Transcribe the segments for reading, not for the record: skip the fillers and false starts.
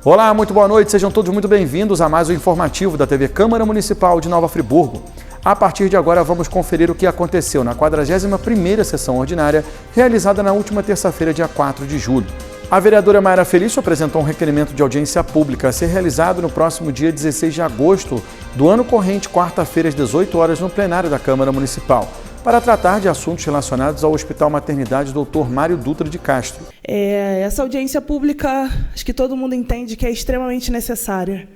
Olá, muito boa noite, sejam todos muito bem-vindos a mais um informativo da TV Câmara Municipal de Nova Friburgo. A partir de agora vamos conferir o que aconteceu na 41ª sessão ordinária, realizada na última terça-feira, dia 4 de julho. A vereadora Mayra Felício apresentou um requerimento de audiência pública a ser realizado no próximo dia 16 de agosto do ano corrente, quarta-feira, às 18 horas, no plenário da Câmara Municipal, para tratar de assuntos relacionados ao Hospital Maternidade Dr. Mário Dutra de Castro. Essa audiência pública, acho que todo mundo entende que é extremamente necessária,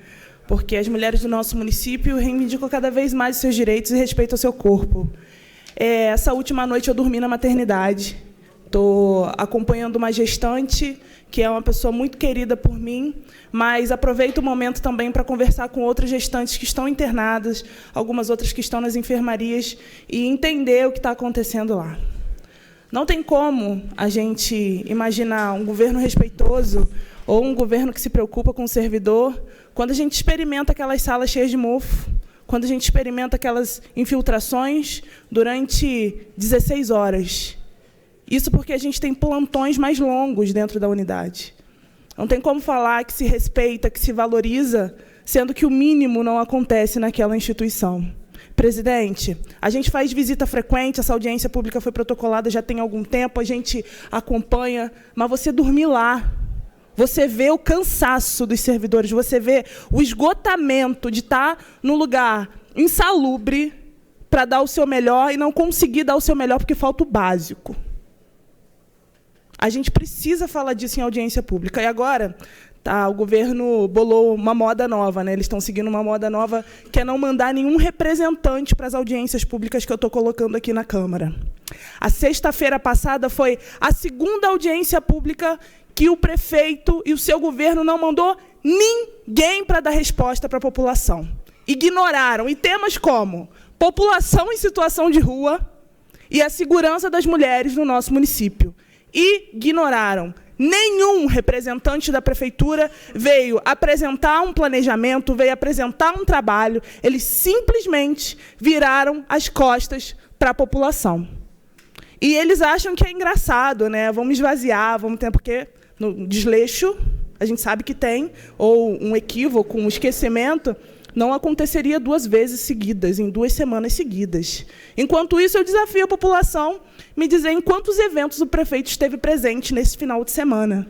porque as mulheres do nosso município reivindicam cada vez mais os seus direitos e respeito ao seu corpo. Essa última noite eu dormi na maternidade, estou acompanhando uma gestante, que é uma pessoa muito querida por mim, mas aproveito o momento também para conversar com outras gestantes que estão internadas, algumas outras que estão nas enfermarias, e entender o que está acontecendo lá. Não tem como a gente imaginar um governo respeitoso ou um governo que se preocupa com o servidor quando a gente experimenta aquelas salas cheias de mofo, quando a gente experimenta aquelas infiltrações durante 16 horas. Isso porque a gente tem plantões mais longos dentro da unidade. Não tem como falar que se respeita, que se valoriza, sendo que o mínimo não acontece naquela instituição. Presidente, a gente faz visita frequente, essa audiência pública foi protocolada já tem algum tempo, a gente acompanha, mas você dormir lá, você vê o cansaço dos servidores, você vê o esgotamento de estar no lugar insalubre para dar o seu melhor e não conseguir dar o seu melhor porque falta o básico. A gente precisa falar disso em audiência pública. E agora, o governo bolou uma moda nova, né? Eles estão seguindo uma moda nova, que é não mandar nenhum representante para as audiências públicas que eu estou colocando aqui na Câmara. A sexta-feira passada foi a segunda audiência pública que o prefeito e o seu governo não mandou ninguém para dar resposta para a população. Ignoraram. E temas como população em situação de rua e a segurança das mulheres no nosso município. Ignoraram. Nenhum representante da prefeitura veio apresentar um planejamento, veio apresentar um trabalho. Eles simplesmente viraram as costas para a população. E eles acham que é engraçado, né? Vamos esvaziar, vamos ter, porque no desleixo a gente sabe que tem, ou um equívoco, um esquecimento, não aconteceria 2 vezes seguidas, em 2 semanas seguidas. Enquanto isso, eu desafio a população me dizer em quantos eventos o prefeito esteve presente nesse final de semana.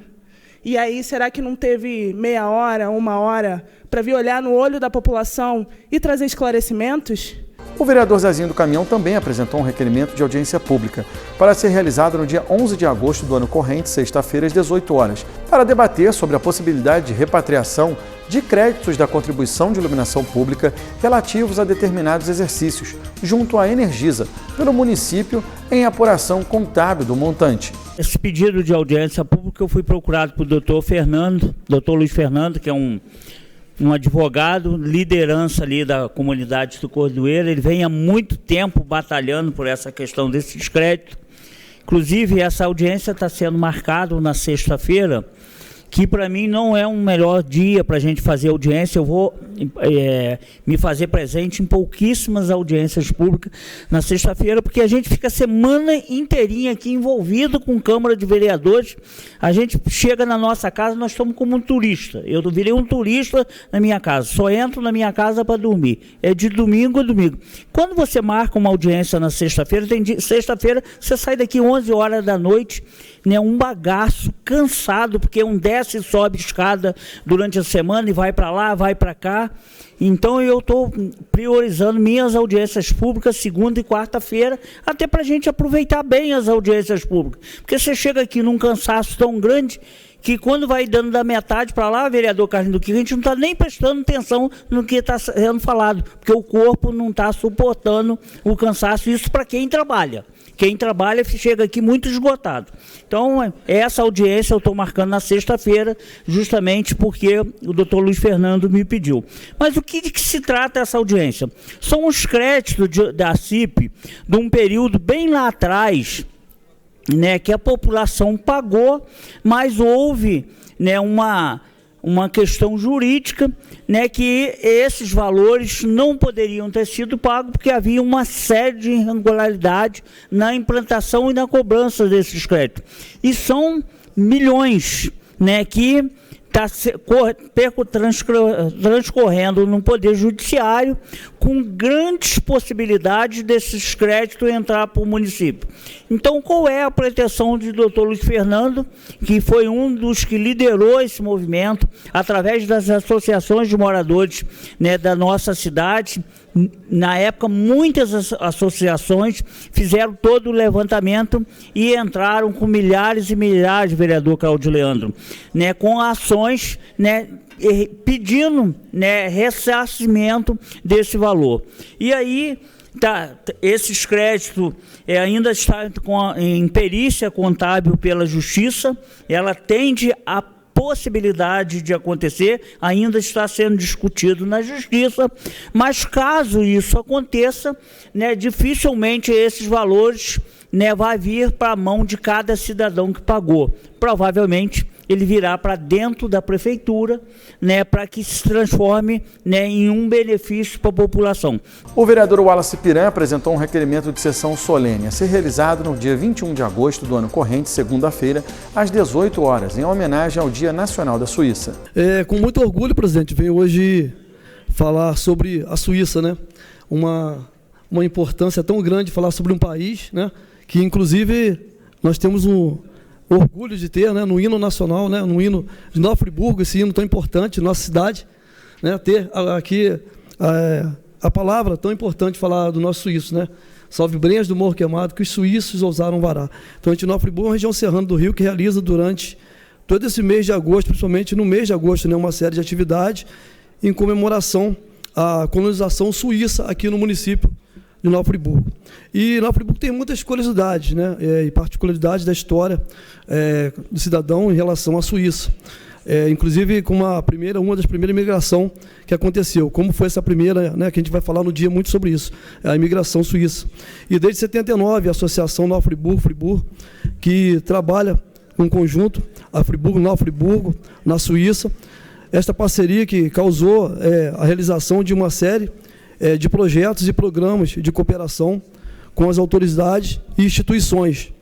E aí, será que não teve meia hora, 1 hora, para vir olhar no olho da população e trazer esclarecimentos? O vereador Zezinho do Caminhão também apresentou um requerimento de audiência pública para ser realizado no dia 11 de agosto do ano corrente, sexta-feira, às 18 horas, para debater sobre a possibilidade de repatriação de créditos da contribuição de iluminação pública relativos a determinados exercícios, junto à Energisa, pelo município, em apuração contábil do montante. Esse pedido de audiência pública eu fui procurado por doutor Luiz Fernando, que é um advogado, liderança ali da comunidade do Cordoeiro. Ele vem há muito tempo batalhando por essa questão desses créditos. Inclusive, essa audiência está sendo marcada na sexta-feira, que para mim não é um melhor dia para a gente fazer audiência. Eu vou me fazer presente em pouquíssimas audiências públicas na sexta-feira, porque a gente fica a semana inteirinha aqui envolvido com Câmara de Vereadores. A gente chega na nossa casa, nós estamos como um turista. Eu virei um turista na minha casa, só entro na minha casa para dormir. É de domingo a domingo. Quando você marca uma audiência na sexta-feira, sexta-feira você sai daqui 11 horas da noite, né, um bagaço, cansado, porque desce e sobe escada durante a semana e vai para lá, vai para cá. Então eu estou priorizando minhas audiências públicas segunda e quarta-feira, até para a gente aproveitar bem as audiências públicas. Porque você chega aqui num cansaço tão grande que quando vai dando da metade para lá, vereador Carlinhos do Quigo, a gente não está nem prestando atenção no que está sendo falado, porque o corpo não está suportando o cansaço, isso para quem trabalha. Quem trabalha chega aqui muito esgotado. Então, essa audiência eu estou marcando na sexta-feira, justamente porque o doutor Luiz Fernando me pediu. Mas o que se trata essa audiência? São os créditos da CIP de um período bem lá atrás, né, que a população pagou, mas houve, né, uma questão jurídica, né, que esses valores não poderiam ter sido pagos porque havia uma série de irregularidades na implantação e na cobrança desses créditos. E são milhões, né, que está transcorrendo no Poder Judiciário, com grandes possibilidades desses créditos entrar para o município. Então, qual é a pretensão do doutor Luiz Fernando, que foi um dos que liderou esse movimento, através das associações de moradores, né, da nossa cidade? Na época, muitas associações fizeram todo o levantamento e entraram com milhares e milhares, vereador Claudio Leandro, né, com ações, né, pedindo, né, ressarcimento desse valor. E aí, esses créditos ainda estão em perícia contábil pela Justiça, ela tende a possibilidade de acontecer, ainda está sendo discutido na Justiça, mas caso isso aconteça, né, dificilmente esses valores, né, vai vir para a mão de cada cidadão que pagou. Provavelmente ele virá para dentro da prefeitura, né, para que se transforme, né, em um benefício para a população. O vereador Wallace Piran apresentou um requerimento de sessão solene a ser realizado no dia 21 de agosto do ano corrente, segunda-feira, às 18 horas, em homenagem ao Dia Nacional da Suíça. Com muito orgulho, presidente, venho hoje falar sobre a Suíça, né? Uma importância tão grande falar sobre um país, né, que inclusive nós temos um orgulho de ter, né, no hino nacional, né, no hino de Nova Friburgo, esse hino tão importante, nossa cidade, né, ter aqui a palavra tão importante, falar do nosso suíço, né? Salve brenhas do morro queimado, que os suíços ousaram varar. Então, a gente, Nova Friburgo é uma região serrana do Rio que realiza durante todo esse mês de agosto, principalmente no mês de agosto, né, uma série de atividades em comemoração à colonização suíça aqui no município de Nova Friburgo. E Nova Friburgo tem muitas curiosidades, né, e particularidades da história do cidadão em relação à Suíça. Inclusive com uma das primeiras imigrações que aconteceu. Como foi essa primeira, né, que a gente vai falar no dia muito sobre isso, a imigração suíça. E desde 79, a Associação Nova Friburgo, que trabalha em conjunto, a Friburgo, Nova Friburgo, na Suíça, esta parceria que causou a realização de uma série de projetos e programas de cooperação com as autoridades e instituições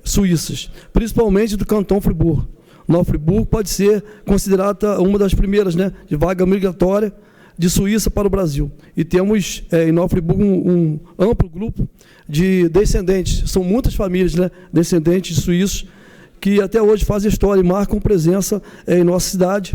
suíças, principalmente do Cantão Friburgo. Nova Friburgo pode ser considerada uma das primeiras, né, de vaga migratória de Suíça para o Brasil. E temos em Nova Friburgo um amplo grupo de descendentes, são muitas famílias, né, descendentes de suíços, que até hoje fazem história e marcam presença em nossa cidade.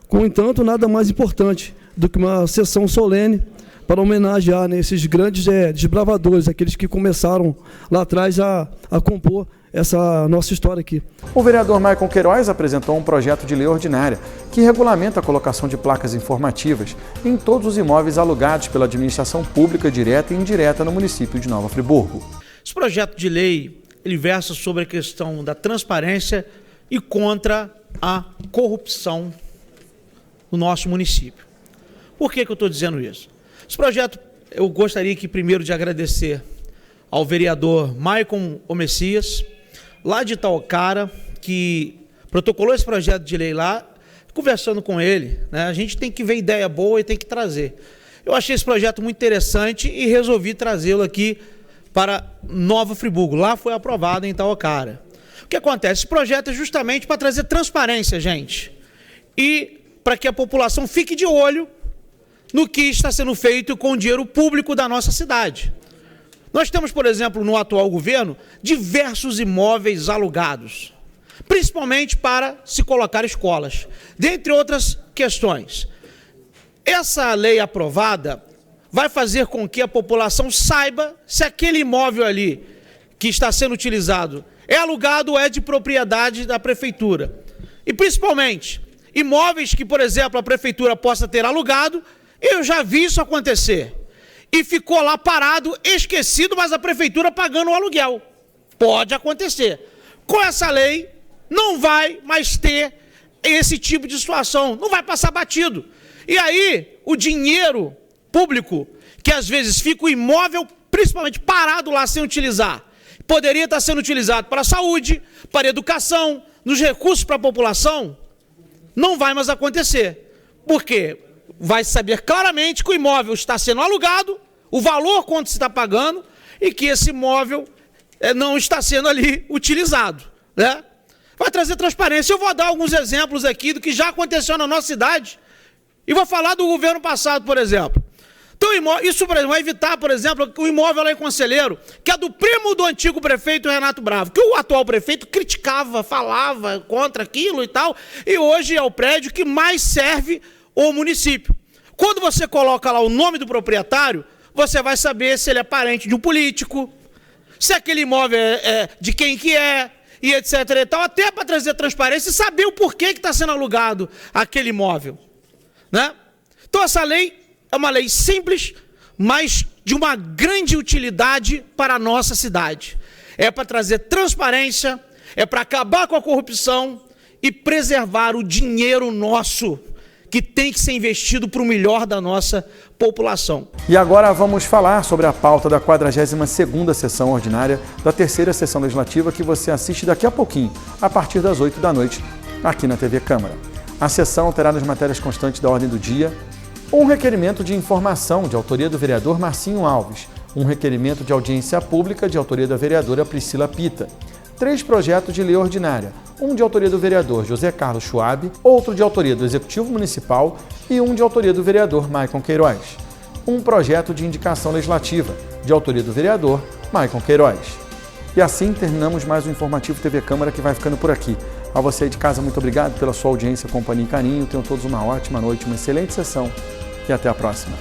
Com entanto, nada mais importante do que uma sessão solene para homenagear, né, esses grandes desbravadores, aqueles que começaram lá atrás a compor essa nossa história aqui. O vereador Maicon Queiroz apresentou um projeto de lei ordinária que regulamenta a colocação de placas informativas em todos os imóveis alugados pela administração pública direta e indireta no município de Nova Friburgo. Esse projeto de lei, ele versa sobre a questão da transparência e contra a corrupção no nosso município. Por que eu estou dizendo isso? Esse projeto, eu gostaria aqui primeiro de agradecer ao vereador Maicon Messias, lá de Itaocara, que protocolou esse projeto de lei lá, conversando com ele, né? A gente tem que ver ideia boa e tem que trazer. Eu achei esse projeto muito interessante e resolvi trazê-lo aqui para Nova Friburgo. Lá foi aprovado em Itaocara. O que acontece? Esse projeto é justamente para trazer transparência, gente, e para que a população fique de olho no que está sendo feito com o dinheiro público da nossa cidade. Nós temos, por exemplo, no atual governo, diversos imóveis alugados, principalmente para se colocar escolas, dentre outras questões. Essa lei aprovada vai fazer com que a população saiba se aquele imóvel ali que está sendo utilizado é alugado ou é de propriedade da prefeitura. E, principalmente, imóveis que, por exemplo, a prefeitura possa ter alugado. Eu já vi isso acontecer. E ficou lá parado, esquecido, mas a prefeitura pagando o aluguel. Pode acontecer. Com essa lei, não vai mais ter esse tipo de situação. Não vai passar batido. E aí, o dinheiro público, que às vezes fica o imóvel, principalmente parado lá sem utilizar, poderia estar sendo utilizado para a saúde, para a educação, nos recursos para a população, não vai mais acontecer. Por quê? Vai saber claramente que o imóvel está sendo alugado, o valor quanto se está pagando, e que esse imóvel não está sendo ali utilizado, né? Vai trazer transparência. Eu vou dar alguns exemplos aqui do que já aconteceu na nossa cidade. E vou falar do governo passado, por exemplo. Então, isso vai evitar, por exemplo, o imóvel lá em Conselheiro, que é do primo do antigo prefeito Renato Bravo, que o atual prefeito criticava, falava contra aquilo e tal, e hoje é o prédio que mais serve o município. Quando você coloca lá o nome do proprietário, você vai saber se ele é parente de um político, se aquele imóvel é de quem que é, e etc. e tal, até para trazer transparência e saber o porquê que está sendo alugado aquele imóvel, né? Então essa lei é uma lei simples, mas de uma grande utilidade para a nossa cidade. É para trazer transparência, é para acabar com a corrupção e preservar o dinheiro nosso, que tem que ser investido para o melhor da nossa população. E agora vamos falar sobre a pauta da 42ª sessão ordinária da 3ª sessão legislativa, que você assiste daqui a pouquinho, a partir das 8 da noite, aqui na TV Câmara. A sessão terá nas matérias constantes da ordem do dia um requerimento de informação de autoria do vereador Marcinho Alves, um requerimento de audiência pública de autoria da vereadora Priscila Pita, 3 projetos de lei ordinária, um de autoria do vereador José Carlos Schwab, outro de autoria do Executivo Municipal e um de autoria do vereador Maicon Queiroz. Um projeto de indicação legislativa, de autoria do vereador Maicon Queiroz. E assim terminamos mais um Informativo TV Câmara, que vai ficando por aqui. A você aí de casa, muito obrigado pela sua audiência, companhia e carinho. Tenham todos uma ótima noite, uma excelente sessão e até a próxima.